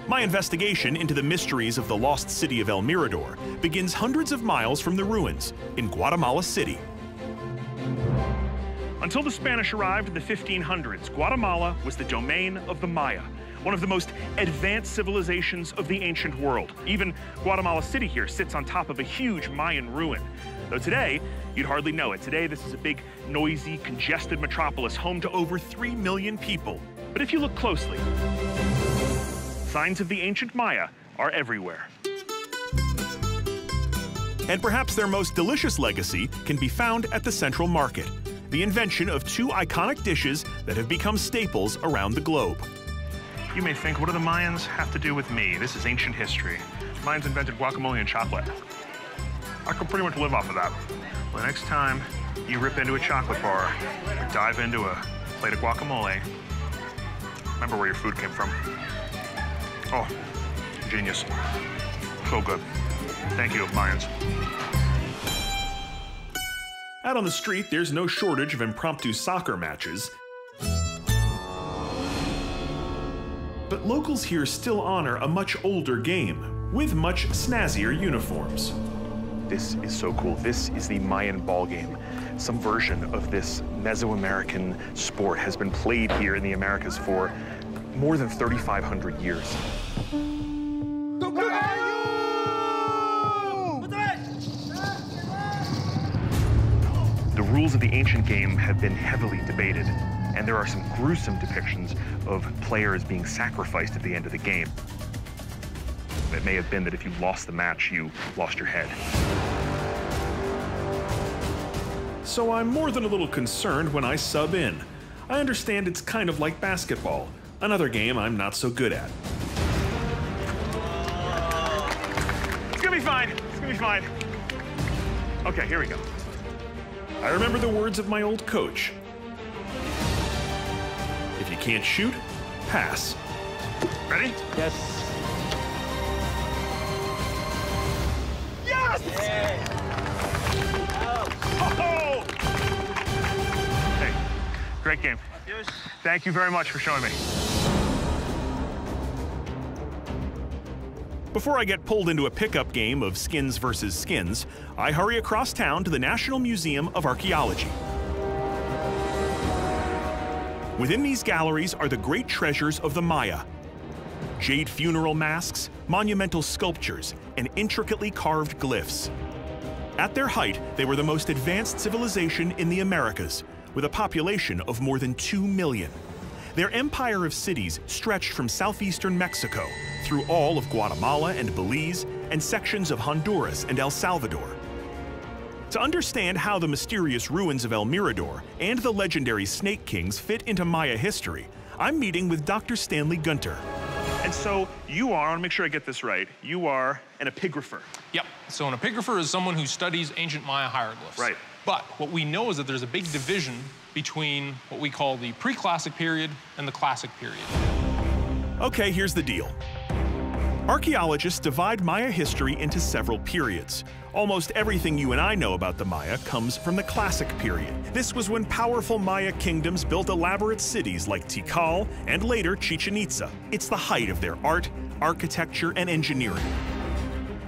My investigation into the mysteries of the lost city of El Mirador begins hundreds of miles from the ruins in Guatemala City. Until the Spanish arrived in the 1500s, Guatemala was the domain of the Maya, one of the most advanced civilizations of the ancient world. Even Guatemala City here sits on top of a huge Mayan ruin. Though today, you'd hardly know it. Today, this is a big, noisy, congested metropolis home to over 3 million people. But if you look closely, signs of the ancient Maya are everywhere. And perhaps their most delicious legacy can be found at the Central Market, the invention of 2 iconic dishes that have become staples around the globe. You may think, what do the Mayans have to do with me? This is ancient history. Mayans invented guacamole and chocolate. I could pretty much live off of that. Well, the next time you rip into a chocolate bar or dive into a plate of guacamole, remember where your food came from. Oh, genius. So good. Thank you, Mayans. Out on the street, there's no shortage of impromptu soccer matches. But locals here still honor a much older game, with much snazzier uniforms. This is so cool. This is the Mayan ball game. Some version of this Mesoamerican sport has been played here in the Americas for more than 3,500 years. The rules of the ancient game have been heavily debated, and there are some gruesome depictions of players being sacrificed at the end of the game. It may have been that if you lost the match, you lost your head. So I'm more than a little concerned when I sub in. I understand it's kind of like basketball, another game I'm not so good at. It's gonna be fine. It's gonna be fine. Okay, here we go. I remember the words of my old coach. If you can't shoot, pass. Ready? Yes. Yes! Yeah. Oh! Hey, great game. Thank you very much for showing me. Before I get pulled into a pickup game of skins versus skins, I hurry across town to the National Museum of Archaeology. Within these galleries are the great treasures of the Maya: jade funeral masks, monumental sculptures, and intricately carved glyphs. At their height, they were the most advanced civilization in the Americas, with a population of more than 2 million. Their empire of cities stretched from southeastern Mexico through all of Guatemala and Belize and sections of Honduras and El Salvador. To understand how the mysterious ruins of El Mirador and the legendary Snake Kings fit into Maya history, I'm meeting with Dr. Stanley Gunter. And so you are, I want to make sure I get this right, you are an epigrapher. Yep, so an epigrapher is someone who studies ancient Maya hieroglyphs. Right. But what we know is that there's a big division between what we call the pre-classic period and the classic period. Okay, here's the deal. Archaeologists divide Maya history into several periods. Almost everything you and I know about the Maya comes from the classic period. This was when powerful Maya kingdoms built elaborate cities like Tikal and later Chichen Itza. It's the height of their art, architecture, and engineering.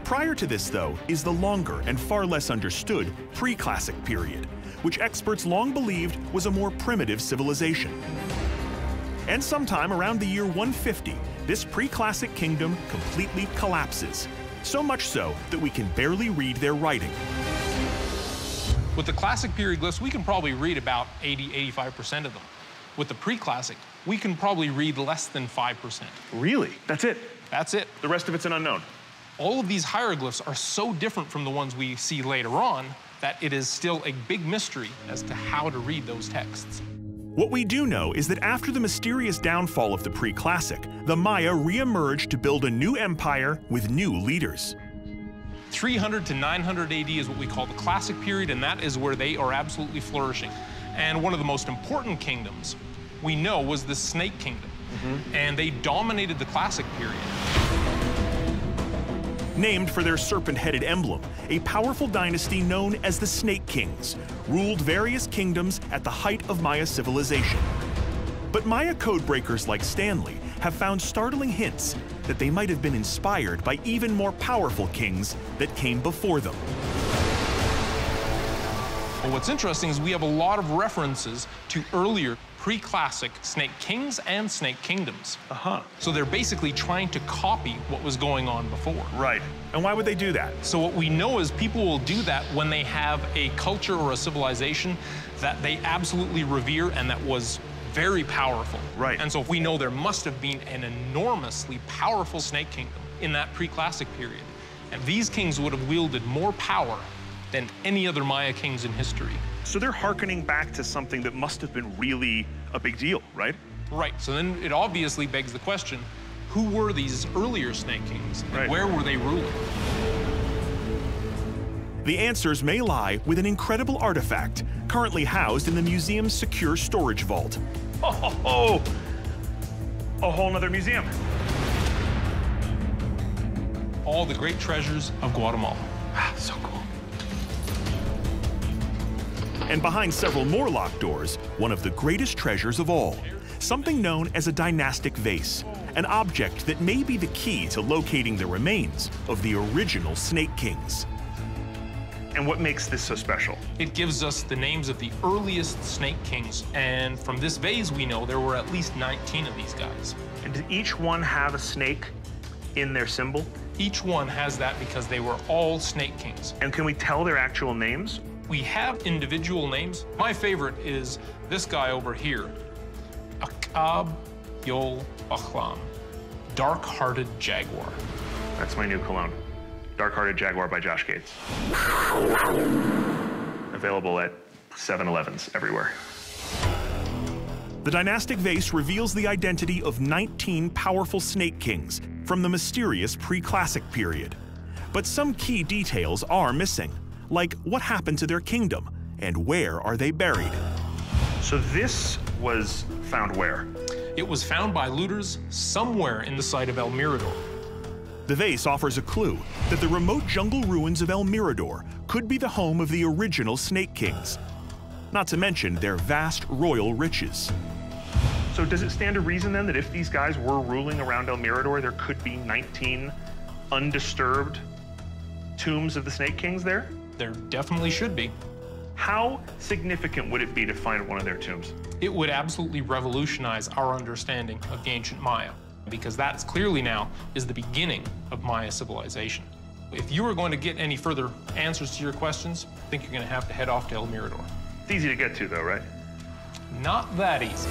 Prior to this, though, is the longer and far less understood pre-classic period, which experts long believed was a more primitive civilization. And sometime around the year 150, this pre-classic kingdom completely collapses. So much so that we can barely read their writing. With the classic period glyphs, we can probably read about 80–85% of them. With the pre-classic, we can probably read less than 5%. Really? That's it? That's it. The rest of it's an unknown? All of these hieroglyphs are so different from the ones we see later on that it is still a big mystery as to how to read those texts. What we do know is that after the mysterious downfall of the pre-classic, the Maya re-emerged to build a new empire with new leaders. 300 to 900 AD is what we call the classic period, and that is where they are absolutely flourishing. And one of the most important kingdoms we know was the Snake Kingdom, and they dominated the classic period. Named for their serpent-headed emblem, a powerful dynasty known as the Snake Kings ruled various kingdoms at the height of Maya civilization. But Maya codebreakers like Stanley have found startling hints that they might have been inspired by even more powerful kings that came before them. Well, what's interesting is we have a lot of references to earlier pre-classic snake kings and snake kingdoms. So they're basically trying to copy what was going on before. Right. And why would they do that? So what we know is people will do that when they have a culture or a civilization that they absolutely revere and that was very powerful. Right. And so we know there must have been an enormously powerful snake kingdom in that pre-classic period. And these kings would have wielded more power than any other Maya kings in history. So they're hearkening back to something that must have been really a big deal, right? Right. So then it obviously begs the question, who were these earlier snake kings? And right. Where were they ruling? The answers may lie with an incredible artifact currently housed in the museum's secure storage vault. Oh, a whole nother museum. All the great treasures of Guatemala. So cool. And behind several more locked doors, one of the greatest treasures of all, something known as a dynastic vase, an object that may be the key to locating the remains of the original snake kings. And what makes this so special? It gives us the names of the earliest snake kings, and from this vase we know there were at least 19 of these guys. And did each one have a snake in their symbol? Each one has that because they were all snake kings. And can we tell their actual names? We have individual names. My favorite is this guy over here, Akab Yol Bachlam, dark-hearted jaguar. That's my new cologne. Dark-Hearted Jaguar by Josh Gates. Available at 7-Elevens everywhere. The dynastic vase reveals the identity of 19 powerful snake kings from the mysterious pre-classic period. But some key details are missing, like what happened to their kingdom and where are they buried. So this was found where? It was found by looters somewhere in the site of El Mirador. The vase offers a clue that the remote jungle ruins of El Mirador could be the home of the original snake kings, not to mention their vast royal riches. So does it stand to reason then that if these guys were ruling around El Mirador, there could be 19 undisturbed tombs of the snake kings there? There definitely should be. How significant would it be to find one of their tombs? It would absolutely revolutionize our understanding of the ancient Maya, because that's clearly now is the beginning of Maya civilization. If you are going to get any further answers to your questions, I think you're going to have to head off to El Mirador. It's easy to get to though, right? Not that easy.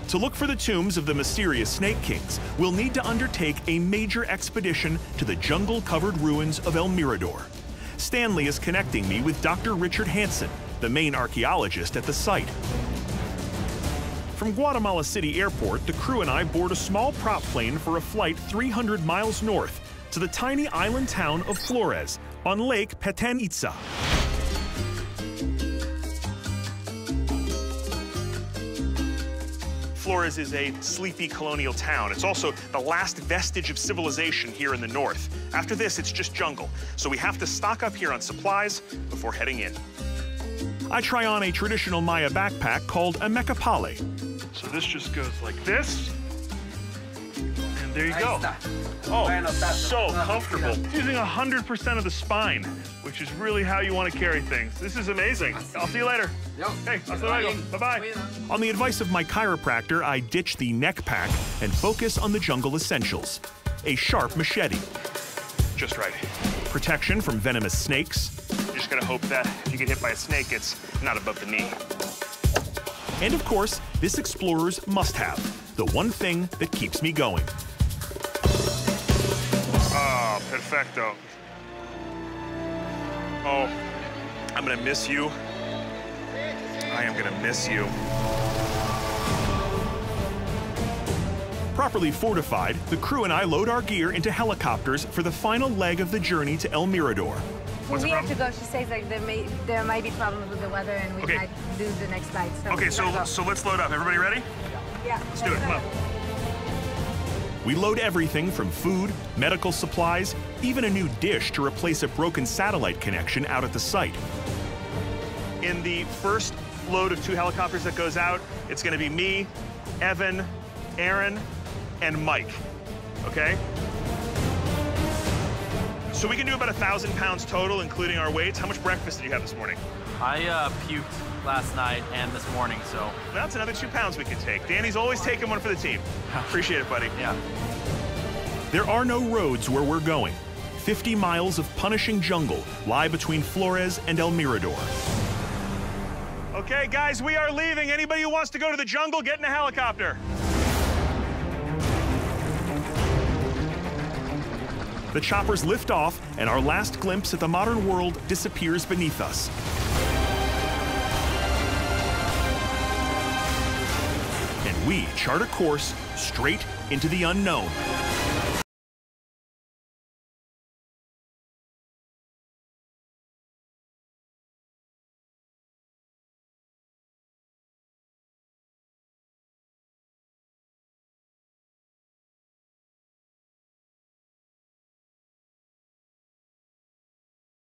To look for the tombs of the mysterious snake kings, we'll need to undertake a major expedition to the jungle-covered ruins of El Mirador. Stanley is connecting me with Dr. Richard Hansen, the main archaeologist at the site. From Guatemala City Airport, the crew and I board a small prop plane for a flight 300 miles north to the tiny island town of Flores on Lake Petén Itzá. Flores is a sleepy colonial town. It's also the last vestige of civilization here in the north. After this, it's just jungle, so we have to stock up here on supplies before heading in. I try on a traditional Maya backpack called a mecapale. So this just goes like this, and there you go. Oh, so comfortable. Using 100% of the spine, which is really how you want to carry things. This is amazing. I'll see you later. Hey, hasta luego. Bye-bye. On the advice of my chiropractor, I ditch the neck pack and focus on the jungle essentials. A sharp machete. Just right. Protection from venomous snakes. You're just gonna hope that if you get hit by a snake, it's not above the knee. And of course, this explorer's must-have, the one thing that keeps me going. Ah, perfecto. Oh, I'm gonna miss you. I am gonna miss you. Properly fortified, the crew and I load our gear into helicopters for the final leg of the journey to El Mirador. Well, we have to go. She says like there might be problems with the weather and we might lose the next flight. So okay, so let's load up. Everybody ready? Yeah. Let's do it. Come on. We load everything from food, medical supplies, even a new dish to replace a broken satellite connection out at the site. In the first load of 2 helicopters that goes out, it's gonna be me, Evan, Aaron, and Mike, okay? So we can do about 1,000 pounds total, including our weights. How much breakfast did you have this morning? I puked last night and this morning, so. That's another 2 pounds we could take. Danny's always taking one for the team. Appreciate it, buddy. Yeah. There are no roads where we're going. 50 miles of punishing jungle lie between Flores and El Mirador. Okay, guys, we are leaving. Anybody who wants to go to the jungle, get in a helicopter. The choppers lift off, and our last glimpse at the modern world disappears beneath us. And we chart a course straight into the unknown.